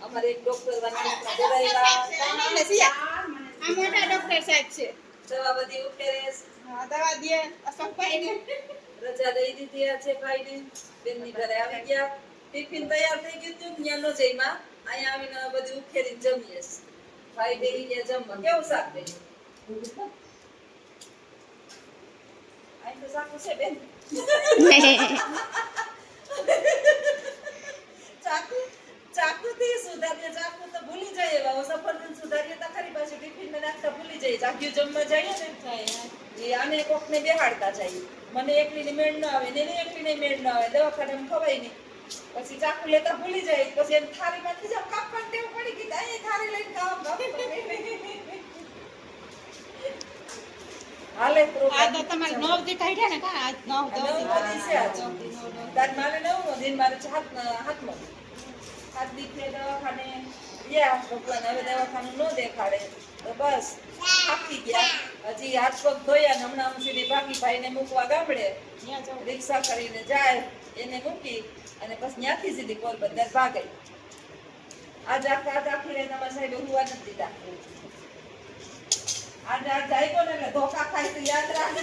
અમારે એક ડોક્ટર દવા મોટા ડોક્ટર સાહેબ છે. બધી ઉકેરે દવા દે અશોકભાઈને રજા દઈ દીધી આજે ભાઈને બેનની ઘરે આવી ગયા. ટિફિન તૈયાર થઈ ગયું હતું ત્યાં નો જઈમાં અહીંયા આવીને બધું ઉખેરીને જમીએ. ભાઈ બેહી ગયા જમવા. કેવું શાક બન્યું? આઈ તો શાક છે બેન. ચાકુથી સુધારીએ. ચાકુ તો ભૂલી જાય એવા સફરજન સુધારીએ તો ખરી પાછું ટિફિનમાં નાખતા ભૂલી જાય. ચાક્યું જમવા જઈએ ને એ આને કોકને બેહાડતા જાય. મને એકલીને મેળ ન આવે ને એને એકલીને મેળ ન આવે. દવાખાનામાં ખવાય નહીં. પછી ચાકુ લેતા ભૂલી જાય. પછી એને થાળીમાંથી જાવ કાપવાની ટેવ પડી ગઈ. અહીં થાળી લઈને ખાવ. હાલે આ તો તમારે 9 દી કાઢ્યા ને કા આજ 9 છે આજ. તાર મારે 9 દિન મારે હાથમાં હાથ દીકરે દવાખાને ગયા. ભગવાન હવે દવાખાનું ન દેખાડે તો બસ થાકી ગયા. હજી હાથ પગ ધોયા ને હમણાં સીધી ભાગી ભાઈને મૂકવા ગામડે રિક્ષા કરીને જાય એને મૂકી અને પછી ત્યાંથી સીધી પોરબંદર ભાગે. આજ આખી રહે તમારા સાહેબ હુવા નથી દીધા. આજ જાય ને એટલે ધોકા ખાય તો યાદ રાખજે.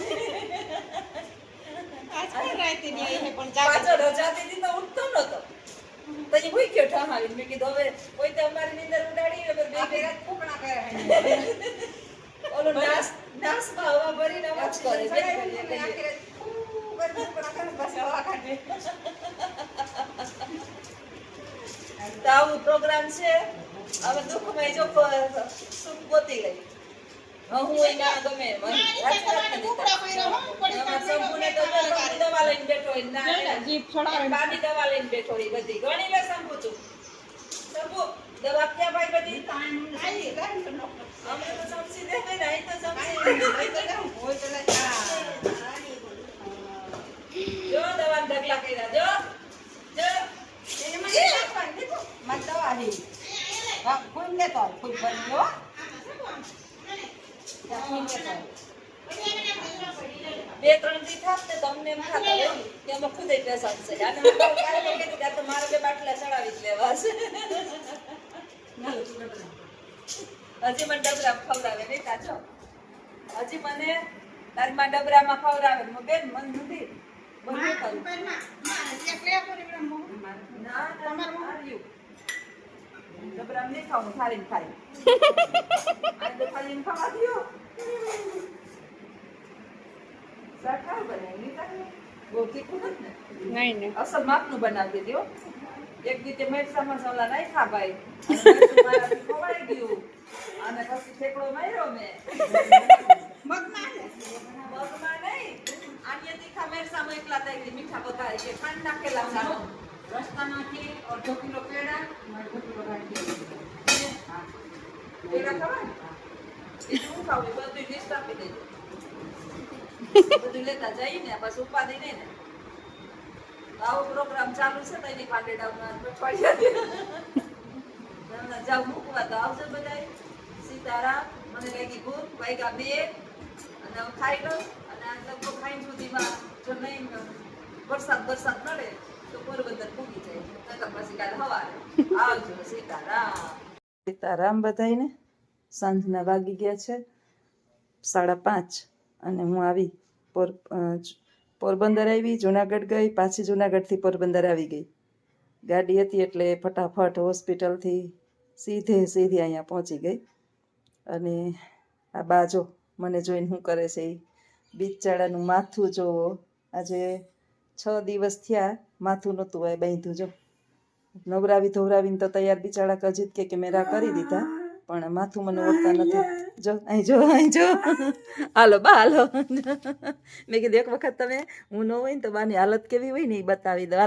પાછો રજા દીધી તો ઉઠતો નતો. પછી ભૂખ્યો ઠહાવીને મેં કીધું હવે કોઈ તો અમારી નીંદર ઉડાડી બે ભેગા ફૂકણા કરે. ઓલો નાસ હવા ભરીને અવાજ કરે. તો આવું પ્રોગ્રામ છે. હવે દુઃખમાં જો સુખ ગોતી લઈ. હું એના ગમે દવા લઈને બેઠો બાની દવા લઈને બેઠો એ બધી ગણી લે. શંભુ તું શંભુ દવા ક્યાં ભાઈ બધી અમે તો સમસી દે ને અહીં તો સમસી જો દવા ઢગલા કર્યા જો જો મત દવા હે હા કોઈ લે તો કોઈ બન્યો બે ત્રણ દી થાત ને તમને એમ ખાતા હોય કે અમે ખુદે પેશાબ છે. અને કાલે કીધું કે તો મારે બે બાટલા ચડાવી જ લેવા છે. હજી મને ડબરા ખવડાવે નહીં તાજો. હજી મને તારી માં ડબરામાં ખવડાવે. બેન મન નથી બધું કરું ના તમારું ડબરા નહીં ખાવું થાળીને ખાઈ આ તો થાળીને ખાવા દો. સરકાર બનાવી બહુ તીખું નથી ને નહીં અસલ માપનું બનાવી દેજો. એક રીતે મરચાં મસાલા નહીં ખા ભાઈ મારાથી ખવાઈ ગયું અને પછી ઠેકડો માર્યો મેં મગમાં નહીં આની તીખા મરચાં એકલા થઈ મીઠા બધા એ ખાંડ નાખેલા સારો રસ્તામાંથી અડધો કિલો પેડા અડધો કિલો પેડા ખવાય એ શું ખાવું બધું લિસ્ટ આપી દેજો. બધું લેતા જઈને બસ ઉપાધિ નહીં ને. આવો પ્રોગ્રામ ચાલુ છે તો એની પાટેડા જાવ મૂકવા તો આવશે બધા. સીતારામ મને લાગી ભૂખ વાગ્યા 2 અને ખાઈ લો અને આ લગભગ ખાઈ સુધીમાં જો નહીં વરસાદ નડે તો પોરબંદર પૂગી જાય. પછી કાલે સવારે આવજો. સીતારામ બધાને. સાંજના વાગી ગયા છે 5:30 અને હું આવી પોરબંદર આવી. જુનાગઢ ગઈ પાછી જુનાગઢથી પોરબંદર આવી ગઈ. ગાડી હતી એટલે ફટાફટ હોસ્પિટલથી સીધી અહીંયા પહોંચી ગઈ. અને આ બાજો મને જોઈને શું કરે છે એ બિચારાનું માથું જોવો. આજે 6 દિવસ થયા માથું નહોતું હોય બાંધ્યું. જો નવરાવી ધોવરાવીને તો તૈયાર બિચારા કજીત કે મેરા કરી દીધા પણ માથું મને ઓળતા નથી. જો અહીં જો હાલો બા હાલો. મેં કીધું એક વખત તમે હું ન હોય ને તો બાની હાલત કેવી હોય ને એ બતાવી દો.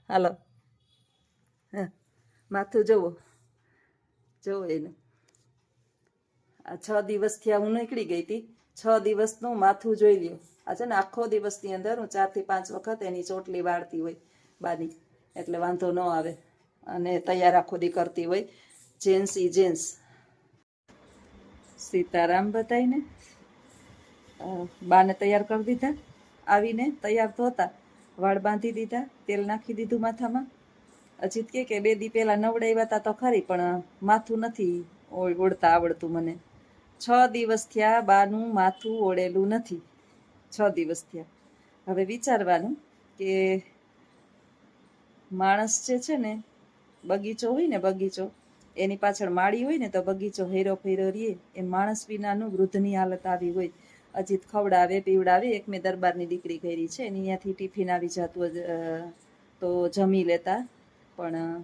હાલો હા માથું જોવો એનું. આ 6 દિવસ થયા હું નીકળી ગઈ હતી. 6 દિવસનું માથું જોઈ લ્યો. આ છે ને આખો દિવસની અંદર હું 4 થી 5 વખત એની ચોટલી વાળતી હોય બાની એટલે વાંધો ન આવે. અને તૈયાર આખો દી કરતી હોય. જેન્ટ્સ સીતારામ બધાઈને. બાને તૈયાર કરી દીધા. આવીને તૈયાર તો હતા વાળ બાંધી દીધા તેલ નાખી દીધું માથામાં અજીત કે 2 દી પહેલા નવડાવ્યા હતા તો ખરી, પણ માથું નથી ઓળતા આવડતું મને. 6 દિવસ થયા બાનું માથું ઓળેલું નથી. 6 દિવસ થયા. હવે વિચારવાનું કે માણસ જે છે ને, બગીચો હોય ને, બગીચો એની પાછળ માળી હોય ને, તો બગીચો હેરો ફેરો રહીએ, એ માણસ વિનાનું વૃદ્ધની હાલત આવી હોય. અજીત ખવડાવે પીવડાવે. એક મેં દરબારની દીકરી કરી છે, એની ત્યાંથી ટિફિન આવી જતું, તો જમી લેતા. પણ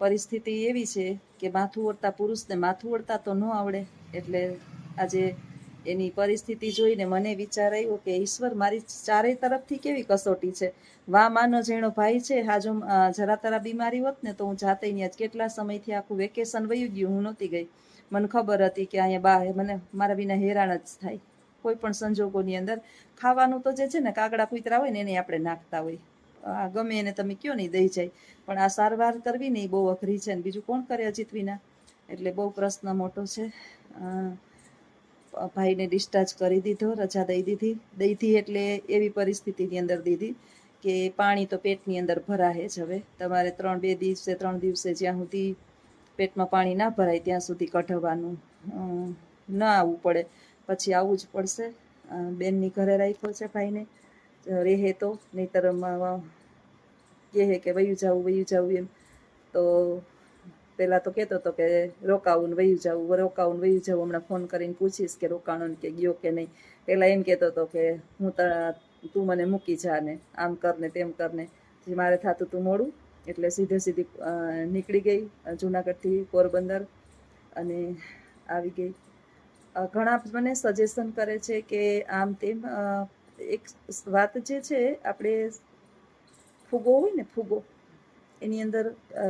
પરિસ્થિતિ એવી છે કે માથું ઓળતા પુરુષને માથું ઓળતા તો ન આવડે. એટલે આજે એની પરિસ્થિતિ જોઈને મને વિચાર આવ્યો કે ઈશ્વર, મારી ચારે તરફથી કેવી કસોટી છે. વા માનો જેનો ભાઈ છે, હાજો જરા તરા બીમારી હોત ને તો હું જાતે ત્યાં જ. કેટલા સમયથી આખું વેકેશન વયું ગયું, હું નહોતી ગઈ. મને ખબર હતી કે અહીંયા બા મને મારા વિના હેરાન જ થાય કોઈ પણ સંજોગોની અંદર. ખાવાનું તો જે છે ને, કાગડા કૂતરા હોય ને એને આપણે નાખતા હોય, ગમે એને તમે કયો નહીં દઈ જાય. પણ આ સારવાર કરવી ને એ બહુ અઘરી છે, ને બીજું કોણ કરે અજીત વિના. એટલે બહુ પ્રશ્ન મોટો છે. ભાઈને ડિસ્ચાર્જ કરી દીધો, રજા દઈ દીધી એટલે એવી પરિસ્થિતિની અંદર દીધી કે પાણી તો પેટની અંદર ભરાય જ. હવે તમારે 3 દિવસે જ્યાં સુધી પેટમાં પાણી ના ભરાય ત્યાં સુધી કઢવાનું ના આવવું પડે, પછી આવવું જ પડશે. બેનની ઘરે રાખ્યો છે ભાઈને, રહે તો, નહીતર કહે કે વયું જાવું એમ. તો પેલા તો કહેતો હતો કે રોકાવું ને વયું જાવું. હમણાં ફોન કરીને પૂછીશ કે રોકાણો કે ગયો કે નહીં. પેલા એમ કહેતો હતો કે તું મને મૂકી જા ને આમ કરને તેમ કરને. જે મારે થતું તું મોડું, એટલે સીધી નીકળી ગઈ જુનાગઢથી પોરબંદર અને આવી ગઈ. ઘણા મને સજેશન કરે છે કે આમ તેમ. એક વાત જે છે, આપણે ફૂગો હોય ને, ફૂગો એની અંદર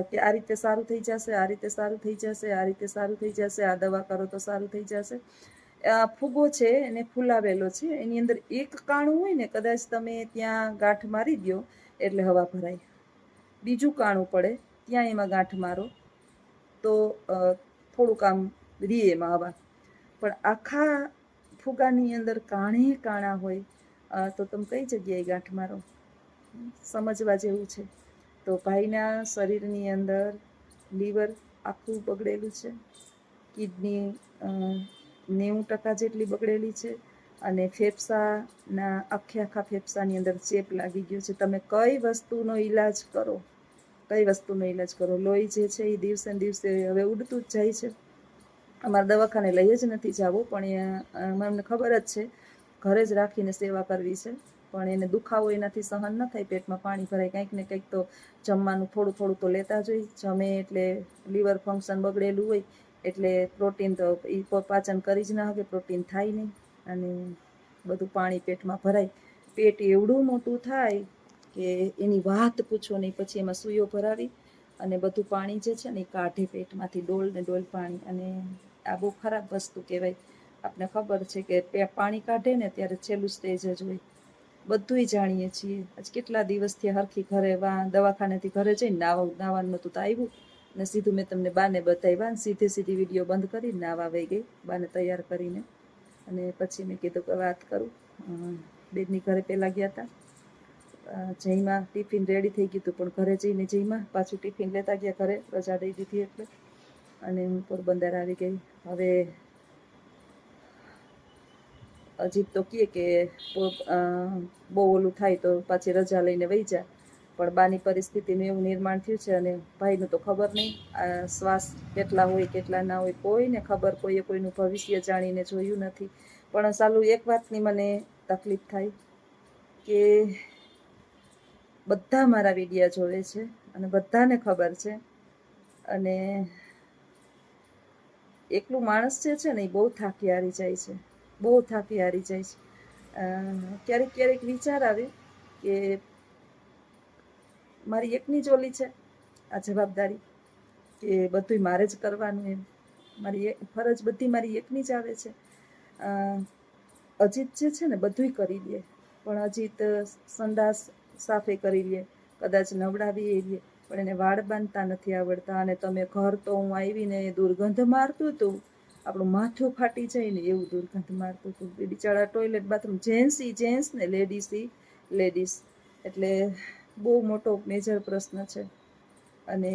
કે આ રીતે સારું થઈ જશે, આ રીતે સારું થઈ જશે, આ રીતે સારું થઈ જશે, આ દવા કરો તો સારું થઈ જશે. ફૂગો છે એને ફૂલાવેલો છે, એની અંદર એક કાણું હોય ને, કદાચ તમે ત્યાં ગાંઠ મારી દો એટલે હવા ભરાય. બીજું કાણું પડે ત્યાં એમાં ગાંઠ મારો તો થોડુંક આમ રીએ એમાં હવા. પણ આખા ફુગાની અંદર કાણા હોય તો તમે કઈ જગ્યાએ ગાંઠ મારો, સમજવા જેવું છે. તો ભાઈના શરીરની અંદર લીવર આખું બગડેલું છે, કિડની 90% જેટલી બગડેલી છે, અને ફેફસાના આખા ફેફસાની અંદર ચેપ લાગી ગયો છે. તમે કઈ વસ્તુનો ઈલાજ કરો, લોહી જે છે એ દિવસે ને દિવસે હવે ઉડતું જ જાય છે. અમારે દવાખાને લઈ જ નથી જવું, પણ અમને ખબર જ છે ઘરે જ રાખીને સેવા કરવી છે. પણ એને દુખાવો એનાથી સહન ન થાય, પેટમાં પાણી ભરાય, કંઈક ને કંઈક તો જમવાનું થોડું તો લેતા જ હોય. જમે એટલે લીવર ફંક્શન બગડેલું હોય એટલે પ્રોટીન તો એ પાચન કરી જ ના શકે, પ્રોટીન થાય નહીં, અને બધું પાણી પેટમાં ભરાય. પેટ એવડું મોટું થાય કે એની વાત પૂછો નહીં. પછી એમાં સૂયો ભરાવી અને બધું પાણી જે છે ને એ કાઢે પેટમાંથી, ડોલ ને ડોલ પાણી. અને આ બહુ ખરાબ વસ્તુ કહેવાય. આપણે ખબર છે કે પાણી કાઢે ને ત્યારે છેલ્લું સ્ટેજ જ હોય, બધુંય જાણીએ છીએ. આજ કેટલા દિવસથી હરખી ઘરે દવાખાનેથી ઘરે જઈને નાવાનું નહોતું તો આવ્યું ને સીધું મેં તમને બાને બતાવ્યા, સીધી વિડીયો બંધ કરીને નાવા વહી ગઈ બાને તૈયાર કરીને. અને પછી મેં કીધું કે વાત કરું. બેનની ઘરે પહેલાં ગયા હતા, જઈમાં ટિફિન રેડી થઈ ગયું હતું, પણ ઘરે જઈને જઈમાં પાછું ટિફિન લેતા ગયા ઘરે, રજા દઈ દીધી એટલે. અને હું પોરબંદર આવી ગઈ. હવે અજીત તો કહે કે બહુ ઓલું થાય તો પાછી રજા લઈને વહી જા, પણ બાની પરિસ્થિતિનું એવું નિર્માણ થયું છે. અને ભાઈનું તો ખબર નહીં, આ શ્વાસ કેટલા હોય કેટલા ના હોય કોઈને ખબર, કોઈએ કોઈનું ભવિષ્ય જાણીને જોયું નથી. પણ સાલું એક વાતની મને તકલીફ થાય કે બધા મારા વિડીયા જોવે છે અને બધાને ખબર છે, અને એકલું માણસ જે છે ને એ બહુ થાકી હારી જાય છે, ક્યારેક વિચાર આવે કે મારી એકની જ ઓલી છે આ જવાબદારી, કે બધું મારે જ કરવાનું, એમ મારી ફરજ બધી મારી એકની જ આવે છે. અજીત જે છે ને બધુંય કરી લે, પણ અજીત સંડાસ સાફે કરી લે, કદાચ નવડાવી લે, પણ એને વાળ બાંધતા નથી આવડતા. અને તમે ઘર તો હું આવીને દુર્ગંધ મારતું હતું, આપણું માથું ફાટી જાય ને એવું દુર્ગંધ મારતું હતું. બિચારા ટોયલેટ બાથરૂમ જેન્ટ્સ ને લેડીઝ, એટલે બહુ મોટો મેજર પ્રશ્ન છે. અને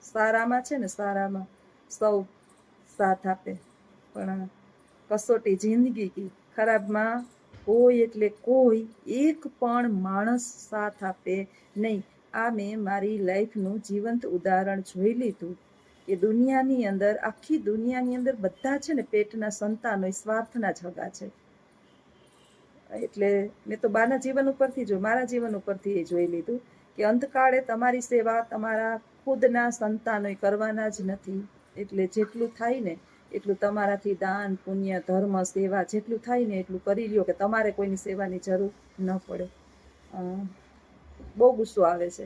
સારામાં છે ને સારામાં સૌ સાથ આપે, પણ કસોટી જિંદગી કી ખરાબમાં કોઈ એટલે કોઈ એક પણ માણસ સાથ આપે નહીં. આ મેં મારી લાઈફનું જીવંત ઉદાહરણ જોઈ લીધું કે દુનિયાની અંદર, આખી દુનિયાની અંદર બધા છે ને પેટના સંતાનો સ્વાર્થના જ હગા છે. એટલે મેં તો બાના જીવન ઉપરથી જો મારા જીવન ઉપરથી એ જોઈ લીધું કે અંતકાળે તમારી સેવા તમારા ખુદના સંતાનો કરવાના જ નથી. એટલે જેટલું થાય ને એટલું તમારાથી દાન પુણ્ય ધર્મ સેવા જેટલું થાય ને એટલું કરી લ્યો કે તમારે કોઈની સેવાની જરૂર ન પડે. બહુ ગુસ્સો આવે છે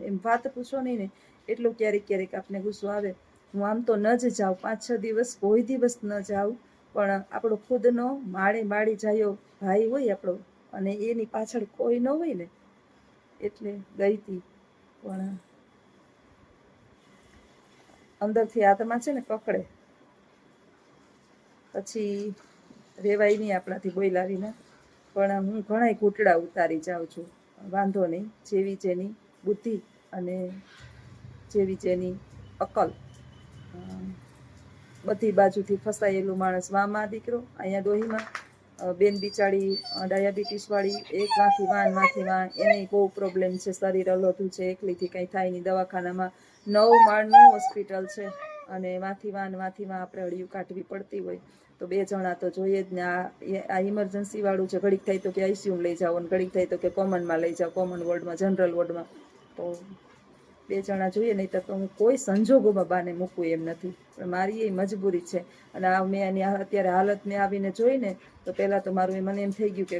એમ વાત પૂછો નહીં ને એટલું ક્યારેક આપને ગુસ્સો આવે. હું આમ તો ન જ જાઉં, 5-6 દિવસ કોઈ દિવસ ન જાઉં, પણ આપણો ખુદનો માળી જાયો ભાઈ હોય આપણો અને એની પાછળ કોઈ ન હોય ને એટલે ગઈ હતી. પણ અંદરથી આત્મા છે ને પકડે, પછી રેવાય નહીં આપણાથી બોલાવીને. પણ હું ઘણાય ઘૂંટડા ઉતારી જાઉં છું, વાંધો નહીં. જેવી જેની બુદ્ધિ અને જેવી જેની અકલ. બધી બાજુથી ફસાયેલું માણસ વામાં દીકરો, અહીંયા ડોહીમાં બેન બિચારી ડાયાબિટીસ વાળી, એક વાંથી વાન એને બહુ પ્રોબ્લેમ છે, શરીર અલોધું છે, એકલીથી કંઈ થાય નહીં. દવાખાનામાં 9 માળનું હોસ્પિટલ છે અને વાંથી વાન આપણે અડિયું કાઢવી પડતી હોય તો 2 જણા તો જોઈએ જ ને. આ ઇમરજન્સી વાળું છે, ઘડીક થાય તો કે આઈસીયુમાં લઈ જાઓ અને ઘડીક થાય તો કે કોમનમાં લઈ જાઓ, કોમન વોર્ડમાં, જનરલ વોર્ડમાં. તો 2 જણા જોઈએ, નહીં તો હું કોઈ સંજોગોમાં બાને મૂકવું એમ નથી, પણ મારી એ મજબૂરી છે. અને આ મેં એની અત્યારે હાલત મેં આવીને જોઈને તો પહેલાં તો મારું મને એમ થઈ ગયું કે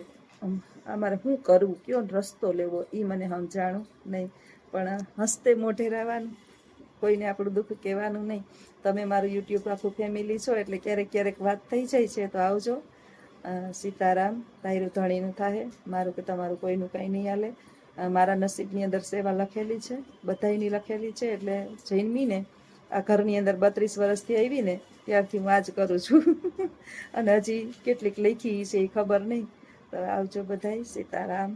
આ મારે શું કરવું, કયો રસ્તો લેવો એ મને સમજાણું નહીં. પણ હસતે મોઢે રહેવાનું, કોઈને આપણું દુઃખ કહેવાનું નહીં. તમે મારું યુટ્યુબ આખું ફેમિલી છો એટલે ક્યારેક વાત થઈ જાય છે તો આવજો. સીતારામ. તાયરું ધણીનું થાય, મારું કે તમારું કોઈનું કંઈ નહીં હાલે. મારા નસીબની અંદર સેવા લખેલી છે, બધાયની લખેલી છે. એટલે જન્મીને આ ઘરની અંદર 32 વર્ષથી આવી ને ત્યારથી હું આ જ કરું છું. અને હજી કેટલીક લખી છે એ ખબર નહીં. તો આવજો બધાય. સીતારામ.